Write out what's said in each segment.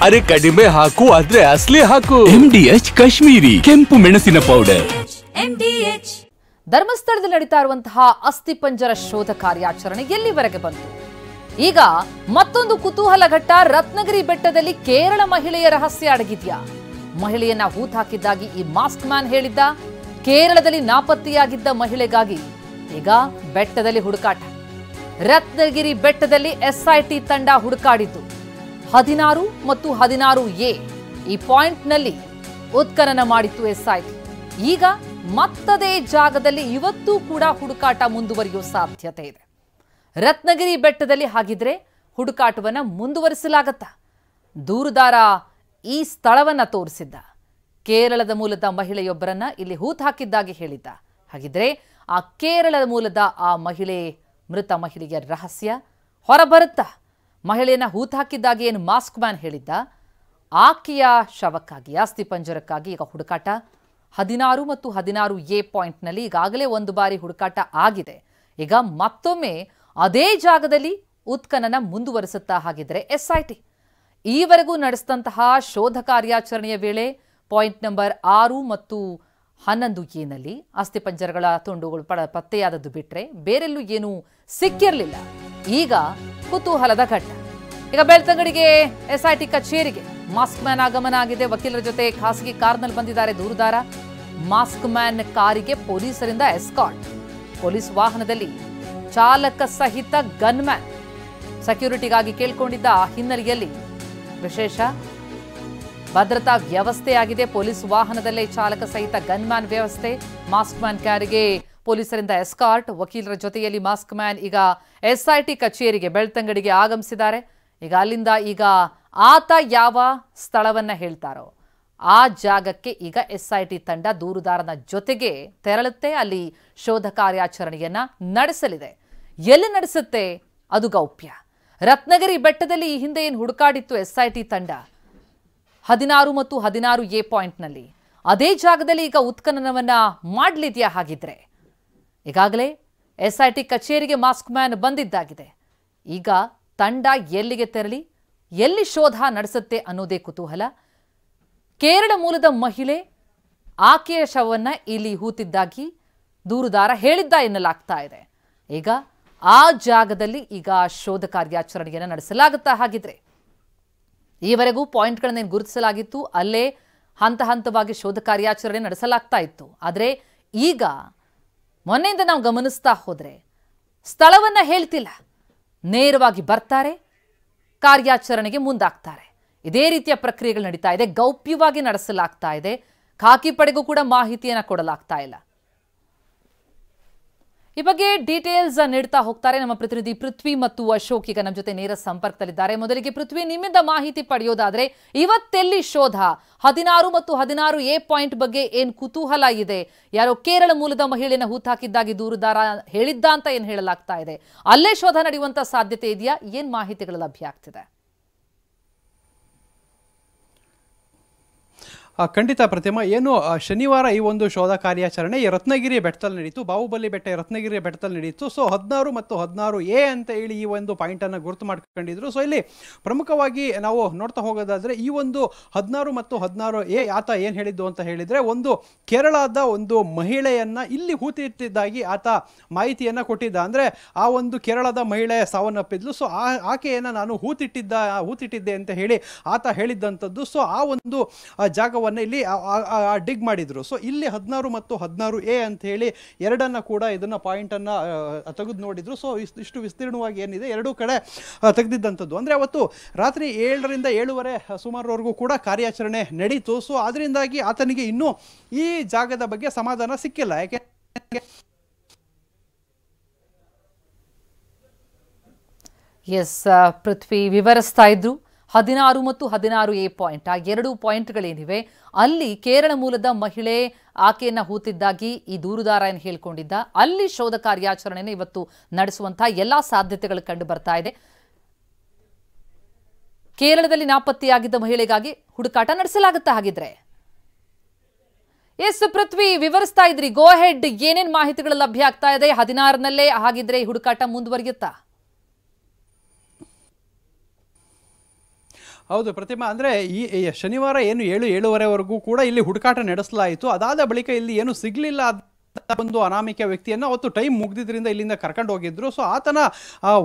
ಅರೆ ಕಡಿಮೆ ಹಾಕು ಆದ್ರೆ ಅಸಲಿ ಹಾಕು. MDH ಕಾಶ್ಮೀರಿ ಕೆಂಪು ಮೆಣಸಿನ ಪೌಡರ್. ಧರ್ಮಸ್ಥಳದಲ್ಲಿ ನಡೀತಾ ಇರುವಂತಹ ಅಸ್ಥಿಪಂಜರ ಶೋಧ ಕಾರ್ಯಾಚರಣೆ ಎಲ್ಲಿವರೆಗೆ ಬಂತು? ಈಗ ಮತ್ತೊಂದು ಕುತೂಹಲ ಘಟ್ಟ. ರತ್ನಗಿರಿ ಬೆಟ್ಟದಲ್ಲಿ ಕೇರಳ ಮಹಿಳೆಯ ರಹಸ್ಯ ಅಡಗಿದ್ಯಾ? ಮಹಿಳೆಯನ್ನ ಹೂತಾಕಿದ್ದಾಗಿ ಈ ಮಾಸ್ಕ್ ಮ್ಯಾನ್ ಹೇಳಿದ್ದ. ಕೇರಳದಲ್ಲಿ ನಾಪತ್ತೆಯಾಗಿದ್ದ ಮಹಿಳೆಗಾಗಿ ಈಗ ಬೆಟ್ಟದಲ್ಲಿ ಹುಡುಕಾಟ. ರತ್ನಗಿರಿ ಬೆಟ್ಟದಲ್ಲಿ SIT ತಂಡ ಹುಡುಕಾಡಿದ್ದು 16 ಮತ್ತು 16A ಈ ಪಾಯಿಂಟ್ನಲ್ಲಿ ಉತ್ಖನನ ಮಾಡಿತ್ತು SIT. ಈಗ ಮತ್ತದೇ ಜಾಗದಲ್ಲಿ ಇವತ್ತೂ ಕೂಡ ಹುಡುಕಾಟ ಮುಂದುವರಿಯುವ ಸಾಧ್ಯತೆ ಇದೆ. ರತ್ನಗಿರಿ ಬೆಟ್ಟದಲ್ಲಿ ಹಾಗಿದ್ರೆ ಹುಡುಕಾಟವನ್ನ ಮುಂದುವರಿಸಲಾಗತ್ತಾ? ದೂರುದಾರ ಈ ಸ್ಥಳವನ್ನ ತೋರಿಸಿದ್ದ. ಕೇರಳದ ಮೂಲದ ಮಹಿಳೆಯೊಬ್ಬರನ್ನ ಇಲ್ಲಿ ಹೂತ್ ಹಾಕಿದ್ದಾಗಿ ಹೇಳಿದ್ದ. ಹಾಗಿದ್ರೆ ಆ ಕೇರಳದ ಮೂಲದ ಆ ಮೃತ ಮಹಿಳೆಯ ರಹಸ್ಯ ಹೊರಬರುತ್ತಾ? ಮಹಿಳೆಯನ್ನ ಹೂತ್ ಹಾಕಿದ್ದಾಗಿ ಏನು ಮಾಸ್ಕ್ ಮ್ಯಾನ್ ಹೇಳಿದ್ದ, ಆಕೆಯ ಶವಕ್ಕಾಗಿ ಅಸ್ಥಿಪಂಜರಕ್ಕಾಗಿ ಈಗ ಹುಡುಕಾಟ. 16 ಮತ್ತು 16A ಪಾಯಿಂಟ್ನಲ್ಲಿ ಈಗಾಗಲೇ ಒಂದು ಬಾರಿ ಹುಡುಕಾಟ ಆಗಿದೆ. ಈಗ ಮತ್ತೊಮ್ಮೆ ಅದೇ ಜಾಗದಲ್ಲಿ ಉತ್ಖನನ ಮುಂದುವರಿಸುತ್ತಾ ಹಾಗಿದ್ರೆ SIT ಈವರೆಗೂ ನಡೆಸಿದಂತಹ ಶೋಧ ಕಾರ್ಯಾಚರಣೆಯ ವೇಳೆ ಪಾಯಿಂಟ್ ನಂಬರ್ 6 ಮತ್ತು 11A ಅಸ್ಥಿಪಂಜರಗಳ ತುಂಡುಗಳು ಪತ್ತೆಯಾದದ್ದು ಬಿಟ್ರೆ ಬೇರೆಲ್ಲೂ ಏನೂ ಸಿಕ್ಕಿರಲಿಲ್ಲ. ಈಗ ಕುತೂಹಲದ ಘಟ್ಟ. ಈಗ ಬೆಳ್ತಂಗಡಿಗೆ SIT ಕಚೇರಿಗೆ ಮಾಸ್ಕ್ ಮ್ಯಾನ್ ಆಗಮನ ಆಗಿದೆ. ವಕೀಲರ ಜೊತೆ ಖಾಸಗಿ ಕಾರ್ನಲ್ಲಿ ಬಂದಿದ್ದಾರೆ ದೂರುದಾರ. ಮಾಸ್ಕ್ ಮ್ಯಾನ್ ಕಾರಿಗೆ ಪೊಲೀಸರಿಂದ ಎಸ್ಕಾರ್ಟ್. ಪೊಲೀಸ್ ವಾಹನದಲ್ಲಿ ಚಾಲಕ ಸಹಿತ ಗನ್ಮ್ಯಾನ್. ಸೆಕ್ಯೂರಿಟಿಗಾಗಿ ಕೇಳ್ಕೊಂಡಿದ್ದ ಹಿನ್ನೆಲೆಯಲ್ಲಿ ವಿಶೇಷ ಭದ್ರತಾ ವ್ಯವಸ್ಥೆಯಾಗಿದೆ. ಪೊಲೀಸ್ ವಾಹನದಲ್ಲೇ ಚಾಲಕ ಸಹಿತ ಗನ್ಮ್ಯಾನ್ ವ್ಯವಸ್ಥೆ. ಮಾಸ್ಕ್ ಮ್ಯಾನ್ ಕಾರಿಗೆ ಪೊಲೀಸರಿಂದ ಎಸ್ಕಾರ್ಟ್. ವಕೀಲರ ಜೊತೆಯಲ್ಲಿ ಮಾಸ್ಕ್ ಮ್ಯಾನ್ ಈಗ SIT ಕಚೇರಿಗೆ ಬೆಳ್ತಂಗಡಿಗೆ ಆಗಮಿಸಿದ್ದಾರೆ. ಈಗ ಅಲ್ಲಿಂದ ಈಗ ಆತ ಯಾವ ಸ್ಥಳವನ್ನ ಹೇಳ್ತಾರೋ ಆ ಜಾಗಕ್ಕೆ ಈಗ SIT ತಂಡ ದೂರುದಾರನ ಜೊತೆಗೆ ತೆರಳುತ್ತೆ. ಅಲ್ಲಿ ಶೋಧ ಕಾರ್ಯಾಚರಣೆಯನ್ನ ನಡೆಸಲಿದೆ. ಎಲ್ಲಿ ನಡೆಸುತ್ತೆ ಅದು ಗೌಪ್ಯ. ರತ್ನಗಿರಿ ಬೆಟ್ಟದಲ್ಲಿ ಈ ಹಿಂದೆ ಏನು ಹುಡುಕಾಡಿತ್ತು SIT ತಂಡ 16 ಮತ್ತು 16A ಪಾಯಿಂಟ್ನಲ್ಲಿ, ಅದೇ ಜಾಗದಲ್ಲಿ ಈಗ ಉತ್ಖನನವನ್ನ ಮಾಡಲಿದೆಯಾ? ಹಾಗಿದ್ರೆ ಈಗಾಗಲೇ SIT ಕಚೇರಿಗೆ ಮಾಸ್ಕ್ ಮ್ಯಾನ್ ಬಂದಿದ್ದಾಗಿದೆ. ಈಗ ತಂಡ ಎಲ್ಲಿಗೆ ತೆರಳಿ ಎಲ್ಲಿ ಶೋಧ ನಡೆಸುತ್ತೆ ಅನ್ನೋದೇ ಕುತೂಹಲ. ಕೇರಳ ಮೂಲದ ಮಹಿಳೆ ಆಕೆಯ ಶವವನ್ನ ಇಲ್ಲಿ ಹೂತಿದ್ದಾಗಿ ದೂರುದಾರ ಹೇಳಿದ್ದ ಎನ್ನಲಾಗ್ತಾ ಇದೆ. ಈಗ ಆ ಜಾಗದಲ್ಲಿ ಈಗ ಶೋಧ ಕಾರ್ಯಾಚರಣೆಯನ್ನು ನಡೆಸಲಾಗುತ್ತಾ? ಹಾಗಿದ್ರೆ ಈವರೆಗೂ ಪಾಯಿಂಟ್ಗಳನ್ನೇನು ಗುರುತಿಸಲಾಗಿತ್ತು ಅಲ್ಲೇ ಹಂತ ಹಂತವಾಗಿ ಶೋಧ ಕಾರ್ಯಾಚರಣೆ ನಡೆಸಲಾಗ್ತಾ ಇತ್ತು. ಆದರೆ ಈಗ ಮೊನ್ನೆಯಿಂದ ನಾವು ಗಮನಿಸ್ತಾ ಹೋದ್ರೆ ಸ್ಥಳವನ್ನ ಹೇಳ್ತಿಲ್ಲ, ನೇರವಾಗಿ ಬರ್ತಾರೆ, ಕಾರ್ಯಾಚರಣೆಗೆ ಮುಂದಾಗ್ತಾರೆ. ಇದೇ ರೀತಿಯ ಪ್ರಕ್ರಿಯೆಗಳು ನಡೀತಾ ಇದೆ. ಗೌಪ್ಯವಾಗಿ ನಡೆಸಲಾಗ್ತಾ ಇದೆ. ಖಾಕಿ ಪಡೆಗೂ ಕೂಡ ಮಾಹಿತಿಯನ್ನ ಕೊಡಲಾಗ್ತಾ ಇಲ್ಲ. ಈ ಬಗ್ಗೆ ಡೀಟೇಲ್ಸ್ ನೀಡ್ತಾ ಹೋಗ್ತಾರೆ ನಮ್ಮ ಪ್ರತಿನಿಧಿ ಪೃಥ್ವಿ ಮತ್ತು ಅಶೋಕ್. ಈಗ ನಮ್ಮ ಜೊತೆ ನೇರ ಸಂಪರ್ಕದಲ್ಲಿದ್ದಾರೆ. ಮೊದಲಿಗೆ ಪೃಥ್ವಿ, ನಿಮ್ಮಿಂದ ಮಾಹಿತಿ ಪಡೆಯೋದಾದ್ರೆ ಇವತ್ತೆಲ್ಲಿ ಶೋಧ? 16 ಮತ್ತು 16A ಪಾಯಿಂಟ್ ಬಗ್ಗೆ ಏನ್ ಕುತೂಹಲ ಇದೆ? ಯಾರೋ ಕೇರಳ ಮೂಲದ ಮಹಿಳೆಯನ್ನ ಹೂತಾಕಿದ್ದಾಗಿ ದೂರುದಾರ ಹೇಳಿದ್ದ ಅಂತ ಏನ್ ಹೇಳಲಾಗ್ತಾ ಇದೆ? ಅಲ್ಲೇ ಶೋಧ ನಡೆಯುವಂತ ಸಾಧ್ಯತೆ ಇದೆಯಾ? ಏನ್ ಮಾಹಿತಿಗಳು ಲಭ್ಯ ಆಗ್ತಿದೆ? ಖಂಡಿತ ಪ್ರತಿಮಾ, ಏನು ಶನಿವಾರ ಈ ಒಂದು ಶೋಧ ಕಾರ್ಯಾಚರಣೆ ಈ ರತ್ನಗಿರಿ ಬೆಟ್ಟದಲ್ಲಿ ನಡೀತು. ಬಾಹುಬಲಿ ಬೆಟ್ಟ ರತ್ನಗಿರಿ ಬೆಟ್ಟದಲ್ಲಿ ನಡೀತು. ಸೊ 16 ಮತ್ತು 16A ಅಂತ ಹೇಳಿ ಈ ಒಂದು ಪಾಯಿಂಟನ್ನು ಗುರುತು ಮಾಡ್ಕೊಂಡಿದ್ರು. ಸೊ ಇಲ್ಲಿ ಪ್ರಮುಖವಾಗಿ ನಾವು ನೋಡ್ತಾ ಹೋಗೋದಾದ್ರೆ ಈ ಒಂದು 16 ಮತ್ತು 16A ಆತ ಏನು ಹೇಳಿದ್ದು ಅಂತ ಹೇಳಿದ್ರೆ, ಒಂದು ಕೇರಳದ ಒಂದು ಮಹಿಳೆಯನ್ನ ಇಲ್ಲಿ ಹೂತಿಟ್ಟಿದ್ದಾಗಿ ಆತ ಮಾಹಿತಿಯನ್ನ ಕೊಟ್ಟಿದ್ದ. ಅಂದ್ರೆ ಆ ಒಂದು ಕೇರಳದ ಮಹಿಳೆ ಸಾವನ್ನಪ್ಪಿದ್ಲು. ಸೊ ಆಕೆಯನ್ನ ನಾನು ಹೂತಿಟ್ಟಿದ್ದೆ ಅಂತ ಹೇಳಿ ಆತ ಹೇಳಿದ್ದಂಥದ್ದು. ಸೊ ಆ ಒಂದು ಜಾಗವನ್ನು ಇಲ್ಲಿ ಡಿಗ್ ಮಾಡಿದ್ರು. ಸೊ ಇಲ್ಲಿ 16 ಮತ್ತು 16A ಅಂತ ಹೇಳಿ ಎರಡನ್ನ ಕೂಡ ಇದನ್ನ ಪಾಯಿಂಟ್ ಅನ್ನ ತೆಗೆದು ನೋಡಿದ್ರು. ಸೊ ಇಷ್ಟು ವಿಸ್ತೀರ್ಣವಾಗಿ ಏನಿದೆ ಎರಡೂ ಕಡೆ ತೆಗೆದಿದ್ದಂಥದ್ದು. ಅಂದ್ರೆ ಅವತ್ತು ರಾತ್ರಿ 7ರಿಂದ 7:30 ಸುಮಾರವರೆಗೂ ಕೂಡ ಕಾರ್ಯಾಚರಣೆ ನಡೀತು. ಸೊ ಅದರಿಂದಾಗಿ ಆತನಿಗೆ ಇನ್ನೂ ಈ ಜಾಗದ ಬಗ್ಗೆ ಸಮಾಧಾನ ಸಿಕ್ಕಿಲ್ಲ. ಯಾಕೆ ಪೃಥ್ವಿ ವಿವರಿಸ್ತಾ ಇದ್ರು. 16 ಮತ್ತು 16A ಪಾಯಿಂಟ್, ಆ ಎರಡು ಪಾಯಿಂಟ್ಗಳೇನಿವೆ ಅಲ್ಲಿ ಕೇರಳ ಮೂಲದ ಮಹಿಳೆ ಆಕೆಯನ್ನ ಹೂತಿದ್ದಾಗಿ ಈ ದೂರುದಾರ ಏನು ಹೇಳ್ಕೊಂಡಿದ್ದ, ಅಲ್ಲಿ ಶೋಧ ಕಾರ್ಯಾಚರಣೆಯನ್ನು ಇವತ್ತು ನಡೆಸುವಂತಹ ಎಲ್ಲಾ ಸಾಧ್ಯತೆಗಳು ಕಂಡು ಬರ್ತಾ ಇದೆ. ಕೇರಳದಲ್ಲಿ ನಾಪತ್ತೆಯಾಗಿದ್ದ ಮಹಿಳೆಗಾಗಿ ಹುಡುಕಾಟ ನಡೆಸಲಾಗುತ್ತಾ? ಹಾಗಿದ್ರೆ ಎಸ್ ಪೃಥ್ವಿ ವಿವರಿಸ್ತಾ ಇದ್ರಿ, ಗೋ ಹೆಡ್, ಏನೇನ್ ಮಾಹಿತಿಗಳು ಲಭ್ಯ ಆಗ್ತಾ ಇದೆ? 16ನಲ್ಲೇ ಹಾಗಿದ್ರೆ ಹುಡುಕಾಟ ಮುಂದುವರಿಯುತ್ತಾ? ಹೌದು ಪ್ರತಿಮಾ, ಅಂದರೆ ಈ ಶನಿವಾರ ಏನು 7-7:30ವರೆಗೂ ಕೂಡ ಇಲ್ಲಿ ಹುಡುಕಾಟ ನಡೆಸಲಾಯಿತು. ಅದಾದ ಬಳಿಕ ಇಲ್ಲಿ ಏನು ಸಿಗಲಿಲ್ಲ ಒಂದು ಅನಾಮಿಕ ವ್ಯಕ್ತಿಯನ್ನು ಅವತ್ತು ಟೈಮ್ ಮುಗ್ದಿದ್ರಿಂದ ಇಲ್ಲಿಂದ ಕರ್ಕೊಂಡು ಹೋಗಿದ್ರು. ಸೊ ಆತನ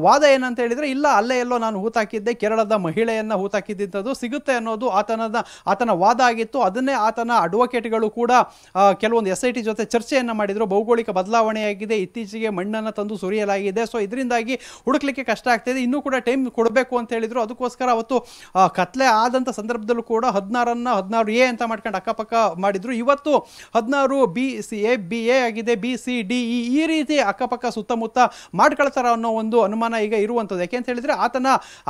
ವಾದ ಏನಂತ ಹೇಳಿದ್ರೆ, ಇಲ್ಲ ಅಲ್ಲೇ ಎಲ್ಲೋ ನಾನು ಹೂತಾಕಿದ್ದೆ, ಕೇರಳದ ಮಹಿಳೆಯನ್ನ ಹೂತಾಕಿದ್ದಂಥದ್ದು ಸಿಗುತ್ತೆ ಅನ್ನೋದು ಆತನ ವಾದ ಆಗಿತ್ತು. ಅದನ್ನೇ ಆತನ ಅಡ್ವೊಕೇಟ್ಗಳು ಕೂಡ ಕೆಲವೊಂದು SIT ಜೊತೆ ಚರ್ಚೆಯನ್ನು ಮಾಡಿದ್ರು. ಭೌಗೋಳಿಕ ಬದಲಾವಣೆಯಾಗಿದೆ, ಇತ್ತೀಚೆಗೆ ಮಣ್ಣನ್ನು ತಂದು ಸುರಿಯಲಾಗಿದೆ, ಸೊ ಇದರಿಂದಾಗಿ ಹುಡುಕ್ಲಿಕ್ಕೆ ಕಷ್ಟ ಆಗ್ತಿದೆ, ಇನ್ನೂ ಕೂಡ ಟೈಮ್ ಕೊಡಬೇಕು ಅಂತ ಹೇಳಿದ್ರು. ಅದಕ್ಕೋಸ್ಕರ ಅವತ್ತು ಕತ್ಲೆ ಆದಂಥ ಸಂದರ್ಭದಲ್ಲೂ ಕೂಡ 16A ಅಂತ ಮಾಡ್ಕೊಂಡು ಅಕ್ಕಪಕ್ಕ ಮಾಡಿದ್ರು. ಇವತ್ತು 16BA ಆಗಿದೆ, BCD ಈ ರೀತಿ ಅಕ್ಕಪಕ್ಕ ಸುತ್ತಮುತ್ತ ಮಾಡ್ಕೊಳ್ತಾರ ಅನ್ನೋ ಒಂದು ಅನುಮಾನ ಈಗ ಇರುವಂಥದ್ದು. ಯಾಕೆ ಅಂತ ಹೇಳಿದ್ರೆ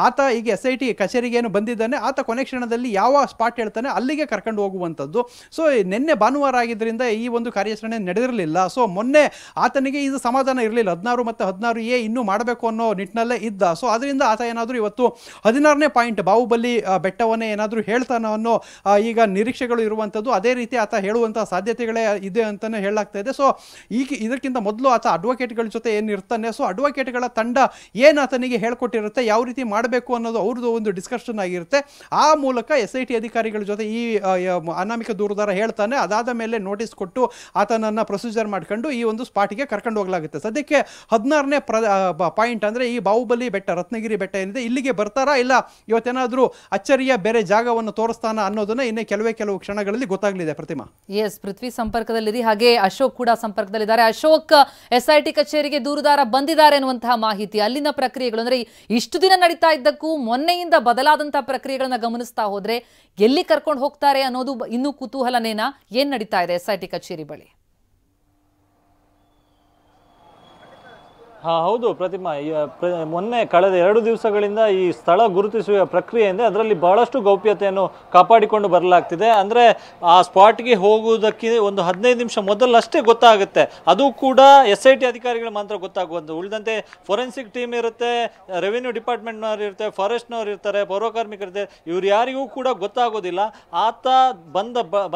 ಆತ ಈಗ SIT ಕಚೇರಿಗೆ ಏನು ಬಂದಿದ್ದಾನೆ, ಆತ ಕೊನೆ ಕ್ಷಣದಲ್ಲಿ ಯಾವ ಸ್ಪಾಟ್ ಹೇಳ್ತಾನೆ ಅಲ್ಲಿಗೆ ಕರ್ಕೊಂಡು ಹೋಗುವಂಥದ್ದು. ಸೊ ನಿನ್ನೆ ಭಾನುವಾರ ಆಗಿದ್ದರಿಂದ ಈ ಒಂದು ಕಾರ್ಯಾಚರಣೆ ನಡೆದಿರಲಿಲ್ಲ. ಸೊ ಮೊನ್ನೆ ಆತನಿಗೆ ಇದು ಸಮಾಧಾನ ಇರಲಿಲ್ಲ, 16 ಮತ್ತು 16A ಇನ್ನೂ ಮಾಡಬೇಕು ಅನ್ನೋ ನಿಟ್ಟಿನಲ್ಲೇ ಇದ್ದ. ಸೊ ಅದರಿಂದ ಆತ ಏನಾದರೂ ಇವತ್ತು 16ನೇ ಪಾಯಿಂಟ್ ಬಾಹುಬಲಿ ಬೆಟ್ಟವನ್ನೇ ಏನಾದರೂ ಹೇಳ್ತಾನೋ ಅನ್ನೋ ಈಗ ನಿರೀಕ್ಷೆಗಳು ಇರುವಂಥದ್ದು. ಅದೇ ರೀತಿ ಆತ ಹೇಳುವಂಥ ಸಾಧ್ಯತೆಗಳೇ ಇದೆ ಅಂತಲೇ ಹೇಳಲಾಗ್ತಾ ಇದೆ. ಸೊ ಇದಕ್ಕಿಂತ ಮೊದಲು ಆತ ಅಡ್ವೊಕೇಟ್ಗಳ ಜೊತೆ ಏನಿರ್ತಾನೆ, ಸೊ ಅಡ್ವೊಕೇಟ್ಗಳ ತಂಡ ಏನು ಆತನಿಗೆ ಹೇಳ್ಕೊಟ್ಟಿರುತ್ತೆ, ಯಾವ ರೀತಿ ಮಾಡಬೇಕು ಅನ್ನೋದು ಅವ್ರದ್ದು ಒಂದು ಡಿಸ್ಕಷನ್ ಆಗಿರುತ್ತೆ. ಆ ಮೂಲಕ SIT ಅಧಿಕಾರಿಗಳ ಜೊತೆ ಈ ಅನಾಮಿಕ ದೂರುದಾರ ಹೇಳ್ತಾನೆ. ಅದಾದ ಮೇಲೆ ನೋಟಿಸ್ ಕೊಟ್ಟು ಆತನನ್ನು ಪ್ರೊಸೀಜರ್ ಮಾಡ್ಕೊಂಡು ಈ ಒಂದು ಸ್ಪಾಟಿಗೆ ಕರ್ಕೊಂಡು ಹೋಗಲಾಗುತ್ತೆ. ಸದ್ಯಕ್ಕೆ 16ನೇ ಪಾಯಿಂಟ್ ಅಂದರೆ ಈ ಬಾಹುಬಲಿ ಬೆಟ್ಟ, ರತ್ನಗಿರಿ ಬೆಟ್ಟ ಏನಿದೆ, ಇಲ್ಲಿಗೆ ಬರ್ತಾರಾ ಇಲ್ಲ ಇವತ್ತೇನಾದರೂ ಅಚ್ಚರಿಯ ಬೇರೆ ಜಾಗವನ್ನು ತೋರಿಸ್ತಾನ ಅನ್ನೋದನ್ನ ಇನ್ನೇ ಕೆಲವು ಕ್ಷಣಗಳಲ್ಲಿ ಗೊತ್ತಾಗಲಿದೆ. ಪ್ರತಿಮಾ, ಎಸ್, ಪೃಥ್ವಿ ಸಂಪರ್ಕದಲ್ಲಿದೆ, ಹಾಗೆ ಅಶೋಕ್ ಕೂಡ ಸಂಪರ್ಕದಲ್ಲಿದ್ದಾರೆ. ಅಶೋಕ್, SIT ಕಚೇರಿಗೆ ದೂರುದಾರ ಬಂದಿದ್ದಾರೆ ಅನ್ನುವಂತಹ ಮಾಹಿತಿ, ಅಲ್ಲಿನ ಪ್ರಕ್ರಿಯೆಗಳು ಅಂದ್ರೆ ಇಷ್ಟು ದಿನ ನಡೀತಾ ಇದ್ದಕ್ಕೂ ಮೊನ್ನೆಯಿಂದ ಬದಲಾದಂತಹ ಪ್ರಕ್ರಿಯೆಗಳನ್ನ ಗಮನಿಸ್ತಾ ಹೋದ್ರೆ ಎಲ್ಲಿ ಕರ್ಕೊಂಡು ಹೋಗ್ತಾರೆ ಅನ್ನೋದು ಇನ್ನೂ ಕುತೂಹಲನೇನಾ? ಏನ್ ನಡೀತಾ ಇದೆ SIT ಕಚೇರಿ ಬಳಿ? ಹೌದು ಪ್ರತಿಮಾ, ಮೊನ್ನೆ ಕಳೆದ 2 ದಿವಸಗಳಿಂದ ಈ ಸ್ಥಳ ಗುರುತಿಸುವ ಪ್ರಕ್ರಿಯೆ ಇದೆ, ಅದರಲ್ಲಿ ಬಹಳಷ್ಟು ಗೌಪ್ಯತೆಯನ್ನು ಕಾಪಾಡಿಕೊಂಡು ಬರಲಾಗ್ತಿದೆ. ಅಂದರೆ ಆ ಸ್ಪಾಟ್ಗೆ ಹೋಗುವುದಕ್ಕೆ ಒಂದು 15 ನಿಮಿಷ ಮೊದಲಷ್ಟೇ ಗೊತ್ತಾಗುತ್ತೆ, ಅದು ಕೂಡ SIT ಅಧಿಕಾರಿಗಳು ಮಾತ್ರ ಗೊತ್ತಾಗುವಂಥದ್ದು. ಉಳಿದಂತೆ ಫೊರೆನ್ಸಿಕ್ ಟೀಮ್ ಇರುತ್ತೆ, ರೆವಿನ್ಯೂ ಡಿಪಾರ್ಟ್ಮೆಂಟ್ನವ್ರು ಇರ್ತಾರೆ, ಫಾರೆಸ್ಟ್ನವ್ರು ಇರ್ತಾರೆ, ಪೌರಕಾರ್ಮಿಕರು ಇರ್ತಾರೆ, ಇವ್ರು ಯಾರಿಗೂ ಕೂಡ ಗೊತ್ತಾಗೋದಿಲ್ಲ. ಆತ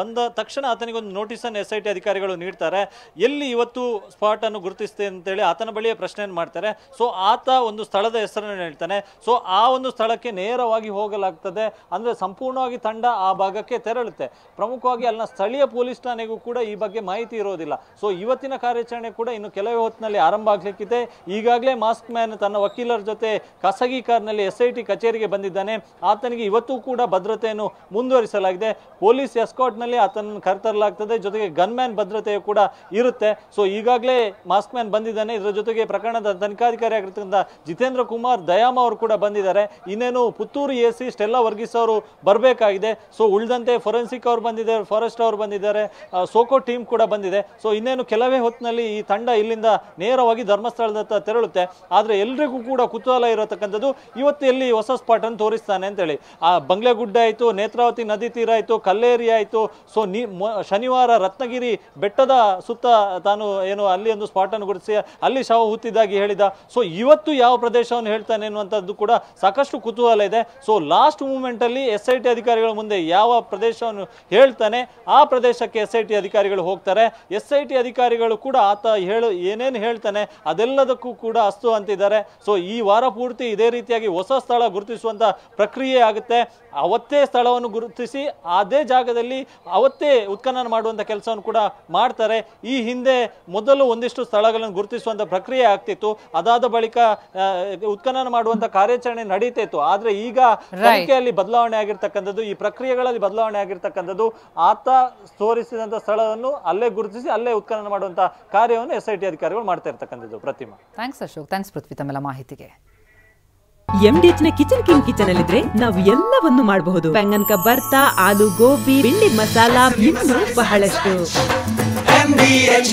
ಬಂದ ತಕ್ಷಣ ಆತನಿಗೊಂದು ನೋಟಿಸನ್ನು SIT ಅಧಿಕಾರಿಗಳು ನೀಡ್ತಾರೆ. ಎಲ್ಲಿ ಇವತ್ತು ಸ್ಪಾಟನ್ನು ಗುರುತಿಸ್ತೇನೆ ಅಂತೇಳಿ ಆತನ ಬಳಿಯೇ ಪ್ರಶ್ನೆ ಮಾಡ್ತಾರೆ. ಸೊ ಆತ ಒಂದು ಸ್ಥಳದ ಹೆಸರನ್ನು ಹೇಳ್ತಾನೆ. ಸೊ ಆ ಒಂದು ಸ್ಥಳಕ್ಕೆ ನೇರವಾಗಿ ಹೋಗಲಾಗ್ತದೆ. ಅಂದ್ರೆ ಸಂಪೂರ್ಣವಾಗಿ ತಂಡ ಆ ಭಾಗಕ್ಕೆ ತೆರಳುತ್ತೆ. ಪ್ರಮುಖವಾಗಿ ಅಲ್ಲಿನ ಸ್ಥಳೀಯ ಪೊಲೀಸ್ ಠಾಣೆಗೂ ಕೂಡ ಈ ಬಗ್ಗೆ ಮಾಹಿತಿ ಇರೋದಿಲ್ಲ. ಸೊ ಇವತ್ತಿನ ಕಾರ್ಯಾಚರಣೆ ಕೂಡ ಇನ್ನು ಕೆಲವೇ ಹೊತ್ತಿನಲ್ಲಿ ಆರಂಭ ಆಗ್ಲಿಕ್ಕಿದೆ. ಈಗಾಗಲೇ ಮಾಸ್ಕ್ ಮ್ಯಾನ್ ತನ್ನ ವಕೀಲರ ಜೊತೆ ಖಾಸಗಿ ಕಾರ್ನಲ್ಲಿ SIT ಕಚೇರಿಗೆ ಬಂದಿದ್ದಾನೆ. ಆತನಿಗೆ ಇವತ್ತು ಕೂಡ ಭದ್ರತೆಯನ್ನು ಮುಂದುವರಿಸಲಾಗಿದೆ. ಪೊಲೀಸ್ ಎಸ್ಕಾರ್ಟ್ ನಲ್ಲಿ ಆತನನ್ನು ಕರೆತರಲಾಗ್ತದೆ. ಜೊತೆಗೆ ಗನ್ ಮ್ಯಾನ್ ಭದ್ರತೆಯು ಕೂಡ ಇರುತ್ತೆ. ಸೊ ಈಗಾಗಲೇ ಮಾಸ್ಕ್ ಮ್ಯಾನ್ ಬಂದಿದ್ದಾನೆ. ಇದರ ಜೊತೆಗೆ ಪ್ರಕರಣದ ತನಿಖಾಧಿಕಾರಿ ಆಗಿರ್ತಕ್ಕಂಥ ಜಿತೇಂದ್ರ ಕುಮಾರ್ ದಯಾಮ ಅವರು ಕೂಡ ಬಂದಿದ್ದಾರೆ. ಇನ್ನೇನು ಪುತ್ತೂರು AC ಸ್ಟೆಲ್ಲಾ ವರ್ಗೀಸ್ ಅವರು ಬರಬೇಕಾಗಿದೆ. ಸೊ ಉಳಿದಂತೆ ಫೊರೆನ್ಸಿಕ್ ಅವರು ಬಂದಿದ್ದಾರೆ, ಫಾರೆಸ್ಟ್ ಅವರು ಬಂದಿದ್ದಾರೆ, ಸೋಕೋ ಟೀಮ್ ಕೂಡ ಬಂದಿದೆ. ಸೊ ಇನ್ನೇನು ಕೆಲವೇ ಹೊತ್ತಿನಲ್ಲಿ ಈ ತಂಡ ಇಲ್ಲಿಂದ ನೇರವಾಗಿ ಧರ್ಮಸ್ಥಳದತ್ತ ತೆರಳುತ್ತೆ. ಆದ್ರೆ ಎಲ್ರಿಗೂ ಕೂಡ ಕುತೂಹಲ ಇರತಕ್ಕಂಥದ್ದು ಇವತ್ತು ಎಲ್ಲಿ ಹೊಸ ಸ್ಪಾಟ್ ಅನ್ನು ತೋರಿಸ್ತಾನೆ ಅಂತೇಳಿ. ಆ ಬಂಗ್ಲೆಗುಡ್ಡ ಆಯ್ತು, ನೇತ್ರಾವತಿ ನದಿ ತೀರ ಆಯ್ತು, ಕಲ್ಲೇರಿ ಆಯ್ತು. ಸೊ ಶನಿವಾರ ರತ್ನಗಿರಿ ಬೆಟ್ಟದ ಸುತ್ತ ತಾನು ಏನು ಅಲ್ಲಿ ಒಂದು ಸ್ಪಾಟ್ ಅನ್ನು ಗುರುತಿಸಿ ಅಲ್ಲಿ ಶವ ಹೂತಿದ್ದಾಗಿ ಹೇಳಿದ. ಸೊ ಇವತ್ತು ಯಾವ ಪ್ರದೇಶವನ್ನು ಹೇಳ್ತಾನೆ ಅನ್ನುವಂಥದ್ದು ಕೂಡ ಸಾಕಷ್ಟು ಕುತೂಹಲ ಇದೆ. ಸೊ ಲಾಸ್ಟ್ ಮೂಮೆಂಟ್ ಅಲ್ಲಿ SIT ಅಧಿಕಾರಿಗಳ ಮುಂದೆ ಯಾವ ಪ್ರದೇಶವನ್ನು ಹೇಳ್ತಾನೆ ಆ ಪ್ರದೇಶಕ್ಕೆ SIT ಅಧಿಕಾರಿಗಳು ಹೋಗ್ತಾರೆ. SIT ಅಧಿಕಾರಿಗಳು ಕೂಡ ಆತ ಏನೇನು ಹೇಳ್ತಾನೆ ಅದೆಲ್ಲದಕ್ಕೂ ಕೂಡ ಅಸ್ತು ಅಂತಿದ್ದಾರೆ. ಸೊ ಈ ವಾರ ಪೂರ್ತಿ ಇದೇ ರೀತಿಯಾಗಿ ಹೊಸ ಸ್ಥಳ ಗುರುತಿಸುವಂತ ಪ್ರಕ್ರಿಯೆ ಆಗುತ್ತೆ. ಅವತ್ತೇ ಸ್ಥಳವನ್ನು ಗುರುತಿಸಿ ಅದೇ ಜಾಗದಲ್ಲಿ ಅವತ್ತೇ ಉತ್ಖನನ ಮಾಡುವಂತ ಕೆಲಸವನ್ನು ಕೂಡ ಮಾಡ್ತಾರೆ. ಈ ಹಿಂದೆ ಮೊದಲು ಒಂದಿಷ್ಟು ಸ್ಥಳಗಳನ್ನು ಗುರುತಿಸುವಂತ ಪ್ರಕ್ರಿಯೆ ಆಗ್ತಿತ್ತು. ಅದಾದ ಬಳಿಕ ಉತ್ಖನನ ಮಾಡುವಂತ ಕಾರ್ಯಾಚರಣೆ ನಡೀತಿತ್ತು. ಆದ್ರೆ ಈಗ ತನಿಖೆಯಲ್ಲಿ ಬದಲಾವಣೆ ಆಗಿರ್ತಕ್ಕಂಥದ್ದು, ಈ ಪ್ರಕ್ರಿಯೆಗಳಲ್ಲಿ ಬದಲಾವಣೆ ಆಗಿರ್ತಕ್ಕಂಥದ್ದು. ಆತ ತೋರಿಸಿದಂತ ಸ್ಥಳವನ್ನು ಅಲ್ಲೇ ಗುರುತಿಸಿ ಅಲ್ಲೇ ಉತ್ಖನನ ಮಾಡುವಂತ ಕಾರ್ಯವನ್ನು SIT ಅಧಿಕಾರಿಗಳು ಮಾಡ್ತಾ ಇರ್ತಕ್ಕಂಥದ್ದು. ಪ್ರತಿಮಾ, ಥ್ಯಾಂಕ್ಸ್ ಅಶೋಕ್, ಥ್ಯಾಂಕ್ಸ್ ಪೃಥ್ವಿ ತಮ್ಮೆಲ್ಲ ಮಾಹಿತಿಗೆ. MDH ನ ಕಿಚನ್ ಅಲ್ಲಿದ್ರೆ ನಾವು ಎಲ್ಲವನ್ನು ಮಾಡಬಹುದು. ಬೆಂಗನ್ ಕಾ ಬರ್ತಾ, ಆಲೂ ಗೋಬಿ, ಬಿಂಡಿ ಮಸಾಲಾ, ಇನ್ನೂ ಬಹಳಷ್ಟು. MDH